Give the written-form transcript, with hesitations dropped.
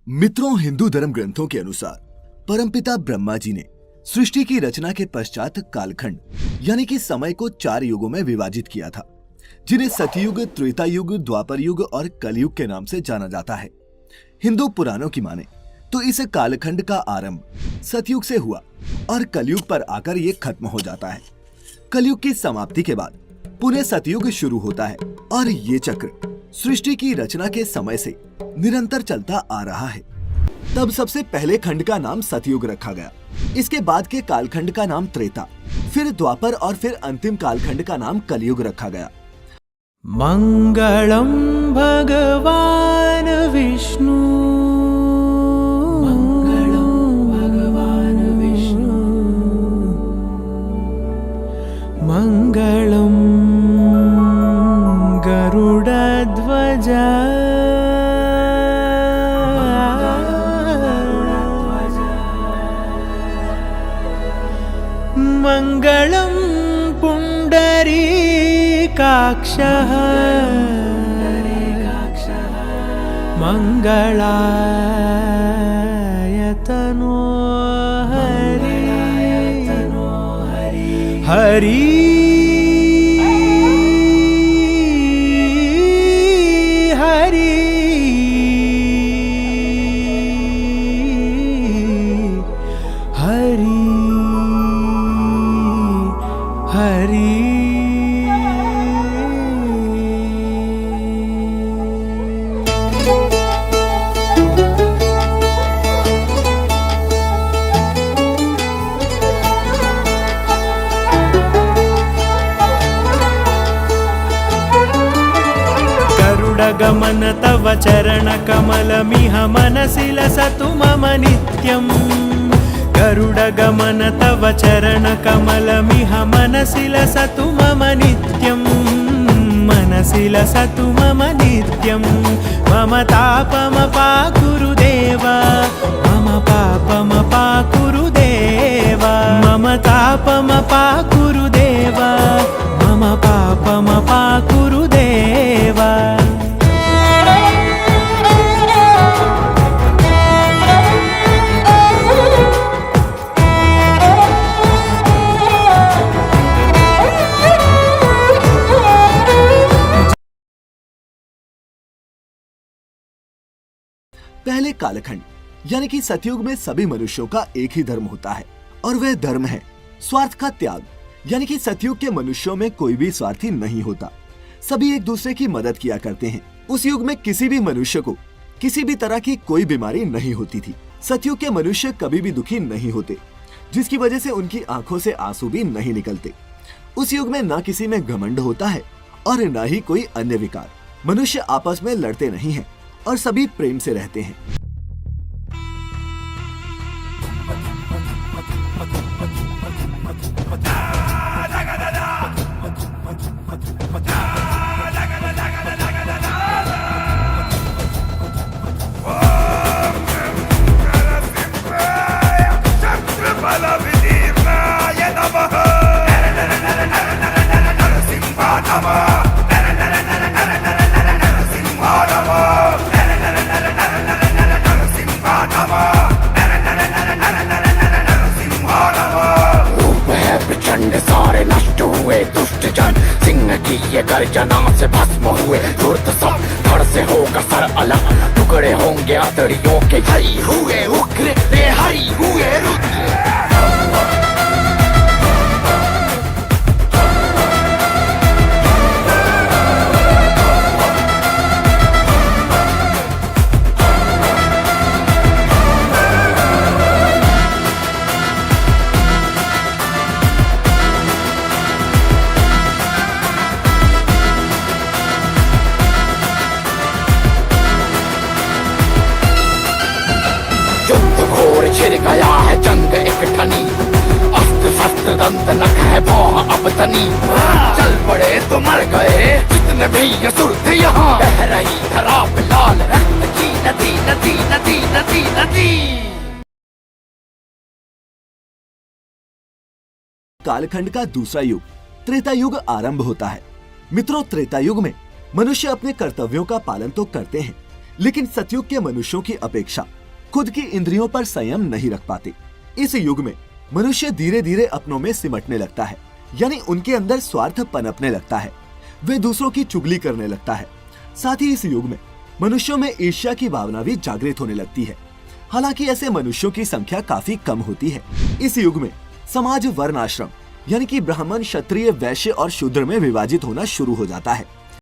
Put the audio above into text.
मित्रों, हिंदू धर्म ग्रंथों के अनुसार परमपिता ब्रह्मा जी ने सृष्टि की रचना के पश्चात कालखंड यानी कि समय को 4 युगों में विभाजित किया था, जिन्हें सतयुग, त्रेता युग, द्वापर युग और कलयुग के नाम से जाना जाता है। हिंदू पुराणों की माने तो इस कालखंड का आरंभ सतयुग से हुआ और कलयुग पर आकर ये खत्म हो जाता है। कलयुग की समाप्ति के बाद पुनः सतयुग शुरू होता है और ये चक्र सृष्टि की रचना के समय से निरंतर चलता आ रहा है। तब सबसे पहले खंड का नाम सतयुग रखा गया, इसके बाद के कालखंड का नाम त्रेता, फिर द्वापर और फिर अंतिम कालखंड का नाम कलयुग रखा गया। मंगलम भगवान विष्णु, मंगलम भगवान विष्णु, मंगलम गरुड़ध्वज, मंगलम पुंडरीकाक्षः, मंगलाय तनो हरि, हरि हरि हरि हरि। गरुडगमन तव चरणकमलमिह मनसि लसतु मम नित्यम्, गरुडगमन तव चरणकमलमिह मनसि लसतु मम नित्यम्, मनसि लसतु मम नित्यम्। मम तापमपाकुरु देव, मम पापमपाकुरु देव, मम तापमपाकुरु देव, मम पापमपाकुरु देव। पहले कालखंड यानी कि सतयुग में सभी मनुष्यों का एक ही धर्म होता है और वह धर्म है स्वार्थ का त्याग, यानी कि सतयुग के मनुष्यों में कोई भी स्वार्थी नहीं होता, सभी एक दूसरे की मदद किया करते हैं। उस युग में किसी भी मनुष्य को किसी भी तरह की कोई बीमारी नहीं होती थी। सतयुग के मनुष्य कभी भी दुखी नहीं होते, जिसकी वजह से उनकी आंखों से आंसू भी नहीं निकलते। उस युग में न किसी में घमंड होता है और न ही कोई अन्य विकार। मनुष्य आपस में लड़ते नहीं हैं और सभी प्रेम से रहते हैं। सारे नष्ट हुए दुष्ट जन, सिंह की ये गर्जना से भस्म हुए धूर्त सब। धड़ से होगा सर अलग, टुकड़े होंगे अतड़ियों के। हरि हुए उग्र, हरि हुए रुद्र। छिड़ गया है जंग एक ठनी, अस्त्र शस्त्र दंत नख है भौह अब तनी। चल पड़े तो मर गए जितने भी असुर थे यहाँ, बह रही धरा पे लाल रक्त की नदी नदी नदी नदी नदी। कालखंड का दूसरा युग त्रेता युग आरंभ होता है। मित्रों, त्रेता युग में मनुष्य अपने कर्तव्यों का पालन तो करते हैं, लेकिन सतयुग के मनुष्यों की अपेक्षा खुद की इंद्रियों पर संयम नहीं रख पाते। इस युग में मनुष्य धीरे धीरे अपनों में सिमटने लगता है, यानी उनके अंदर स्वार्थ पनपने लगता है। वे दूसरों की चुगली करने लगता है। साथ ही इस युग में मनुष्यों में ईर्ष्या की भावना भी जागृत होने लगती है। हालांकि ऐसे मनुष्यों की संख्या काफी कम होती है। इस युग में समाज वर्ण आश्रम यानी कि ब्राह्मण, क्षत्रिय, वैश्य और शूद्र में विभाजित होना शुरू हो जाता है।